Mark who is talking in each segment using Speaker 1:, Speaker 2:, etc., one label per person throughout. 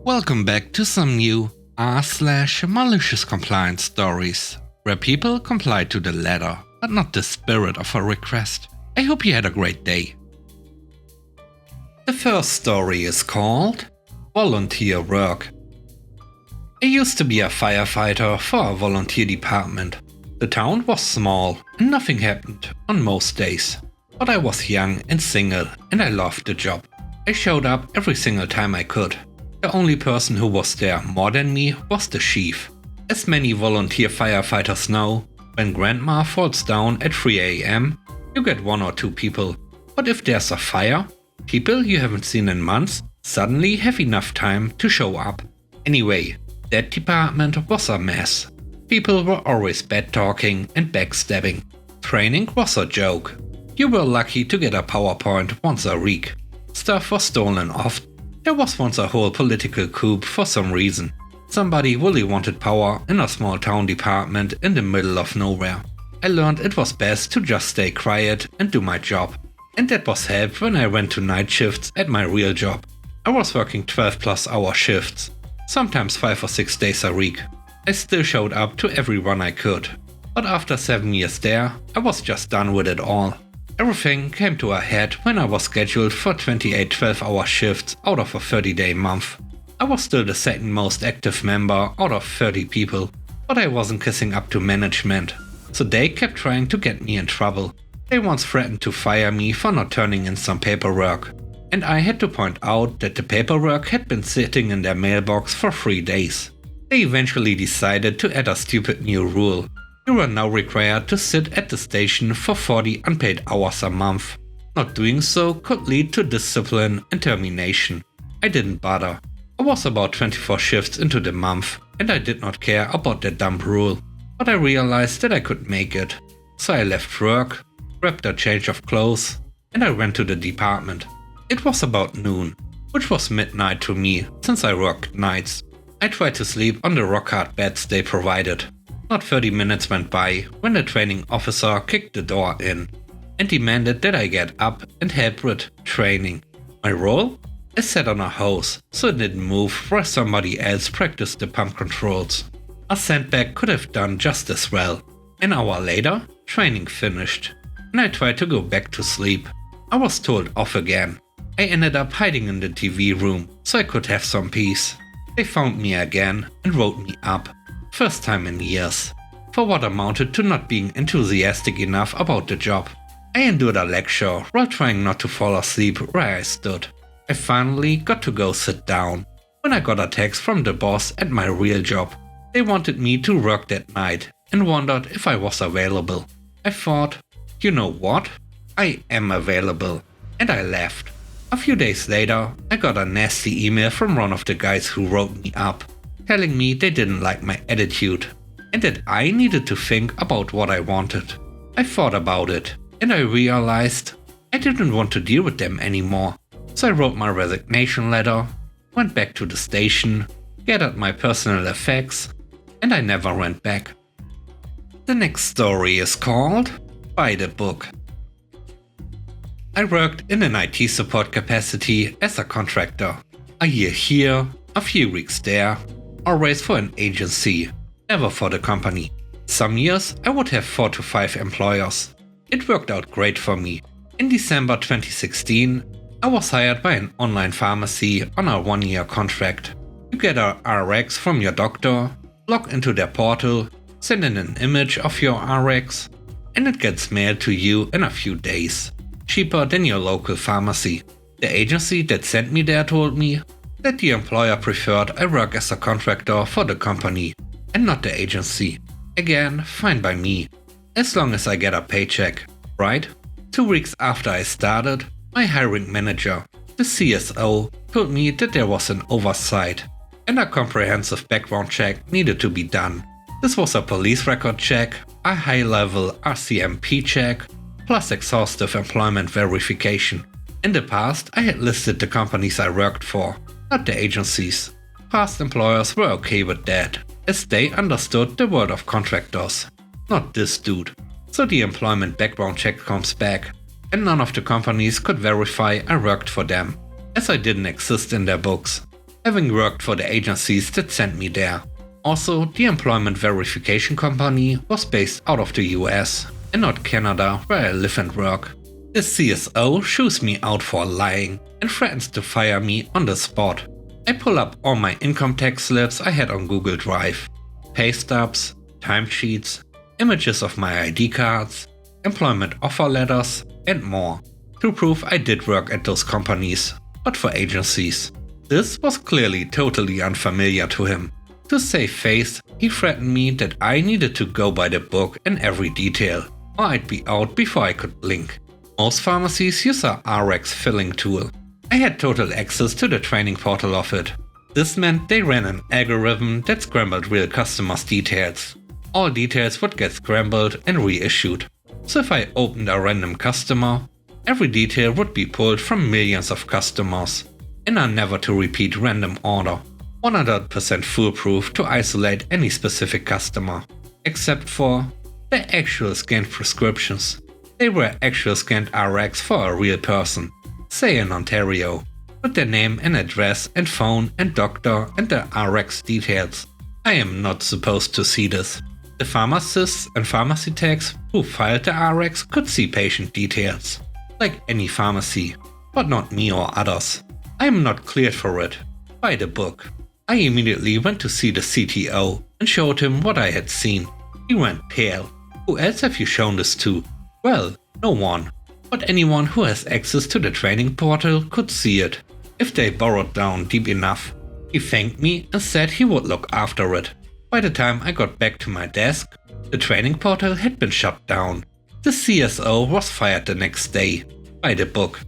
Speaker 1: Welcome back to some new r/malicious compliance stories, where people comply to the letter, but not the spirit of a request. I hope you had a great day. The first story is called Volunteer Work. I used to be a firefighter for a volunteer department. The town was small and nothing happened on most days. But I was young and single and I loved the job. I showed up every single time I could. The only person who was there more than me was the chief. As many volunteer firefighters know, when grandma falls down at 3 AM, you get 1 or 2 people. But if there's a fire, people you haven't seen in months suddenly have enough time to show up. Anyway, that department was a mess. People were always bad-talking and backstabbing. Training was a joke. You were lucky to get a PowerPoint once a week. Stuff was stolen often. There was once a whole political coup for some reason. Somebody really wanted power in a small town department in the middle of nowhere. I learned it was best to just stay quiet and do my job. And that was helped when I went to night shifts at my real job. I was working 12+ hour shifts, sometimes 5 or 6 days a week. I still showed up to everyone I could. But after 7 years there, I was just done with it all. Everything came to a head when I was scheduled for 28 12-hour shifts out of a 30-day month. I was still the second most active member out of 30 people, but I wasn't kissing up to management, so they kept trying to get me in trouble. They once threatened to fire me for not turning in some paperwork, and I had to point out that the paperwork had been sitting in their mailbox for 3 days. They eventually decided to add a stupid new rule. You are now required to sit at the station for 40 unpaid hours a month. Not doing so could lead to discipline and termination. I didn't bother. I was about 24 shifts into the month and I did not care about that dumb rule. But I realized that I could make it. So I left work, grabbed a change of clothes, and I went to the department. It was about noon, which was midnight to me since I worked nights. I tried to sleep on the rock-hard beds they provided. Not 30 minutes went by when the training officer kicked the door in and demanded that I get up and help with training. My role? I sat on a hose so it didn't move while somebody else practiced the pump controls. A sandbag could have done just as well. An hour later, training finished and I tried to go back to sleep. I was told off again. I ended up hiding in the TV room so I could have some peace. They found me again and wrote me up. First time in years, for what amounted to not being enthusiastic enough about the job. I endured a lecture while trying not to fall asleep where I stood. I finally got to go sit down when I got a text from the boss at my real job. They wanted me to work that night and wondered if I was available. I thought, you know what? I am available, and I left. A few days later, I got a nasty email from one of the guys who wrote me up, telling me they didn't like my attitude and that I needed to think about what I wanted. I thought about it and I realized I didn't want to deal with them anymore. So I wrote my resignation letter, went back to the station, gathered my personal effects, and I never went back. The next story is called Buy the Book. I worked in an IT support capacity as a contractor. A year here, a few weeks there, always for an agency, never for the company. Some years I would have 4 to 5 employers. It worked out great for me. In December 2016, I was hired by an online pharmacy on a 1-year contract. You get a RX from your doctor, log into their portal, send in an image of your RX, and it gets mailed to you in a few days. Cheaper than your local pharmacy. The agency that sent me there told me that the employer preferred I work as a contractor for the company and not the agency. Again, fine by me, as long as I get a paycheck, right? 2 weeks after I started, my hiring manager, the CSO, told me that there was an oversight and a comprehensive background check needed to be done. This was a police record check, a high-level RCMP check, plus exhaustive employment verification. In the past, I had listed the companies I worked for, not the agencies. Past employers were okay with that, as they understood the world of contractors. Not this dude. So the employment background check comes back, and none of the companies could verify I worked for them, as I didn't exist in their books. having worked for the agencies that sent me there. Also, the employment verification company was based out of the US and not Canada, where I live and work. The CSO shoos me out for lying and threatens to fire me on the spot. I pull up all my income tax slips I had on Google Drive, pay stubs, timesheets, images of my ID cards, employment offer letters, and more, to prove I did work at those companies, but for agencies. This was clearly totally unfamiliar to him. To save face, he threatened me that I needed to go by the book in every detail, or I'd be out before I could blink. Most pharmacies use a RX filling tool. I had total access to the training portal of it. This meant they ran an algorithm that scrambled real customers' details. All details would get scrambled and reissued. So if I opened a random customer, every detail would be pulled from millions of customers, in a never to repeat random order. 100% foolproof to isolate any specific customer, except for the actual scanned prescriptions. They were actual scanned RX for a real person, say in Ontario, with their name and address and phone and doctor and the RX details. I am not supposed to see this. The pharmacists and pharmacy techs who filed the RX could see patient details, like any pharmacy, but not me or others. I am not cleared for it. By the book. I immediately went to see the CTO and showed him what I had seen. He went pale. Who else have you shown this to? Well, no one. But anyone who has access to the training portal could see it, if they burrowed down deep enough. He thanked me and said he would look after it. By the time I got back to my desk, the training portal had been shut down. The CSO was fired the next day. By the book.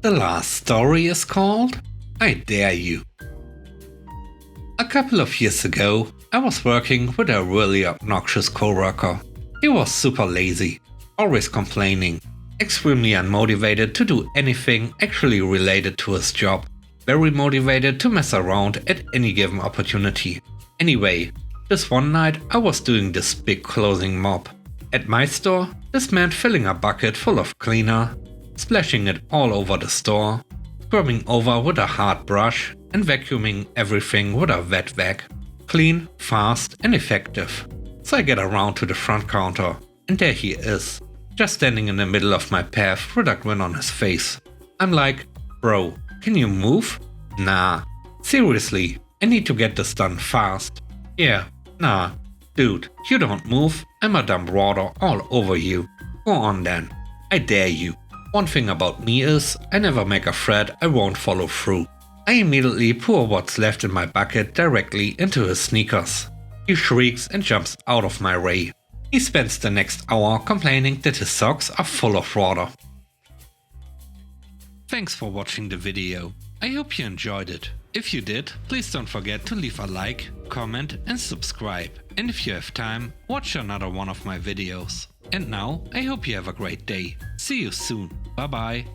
Speaker 1: The last story is called I Dare You. A couple of years ago, I was working with a really obnoxious coworker. He was super lazy, always complaining, extremely unmotivated to do anything actually related to his job, very motivated to mess around at any given opportunity. Anyway, this one night I was doing this big closing mob. At my store, this meant filling a bucket full of cleaner, splashing it all over the store, scrubbing over with a hard brush, and vacuuming everything with a wet vac. Clean, fast, and effective. So I get around to the front counter, and there he is, just standing in the middle of my path with a grin on his face. I'm like, bro, can you move? Nah. Seriously, I need to get this done fast. Yeah, nah. Dude, you don't move, I'm a dumb water all over you. Go on then. I dare you. One thing about me is, I never make a threat I won't follow through. I immediately pour what's left in my bucket directly into his sneakers. He shrieks and jumps out of my way. He spends the next hour complaining that his socks are full of water. Thanks for watching the video. I hope you enjoyed it. If you did, please don't forget to leave a like, comment and subscribe. And if you have time, watch another one of my videos. And now, I hope you have a great day. See you soon. Bye bye.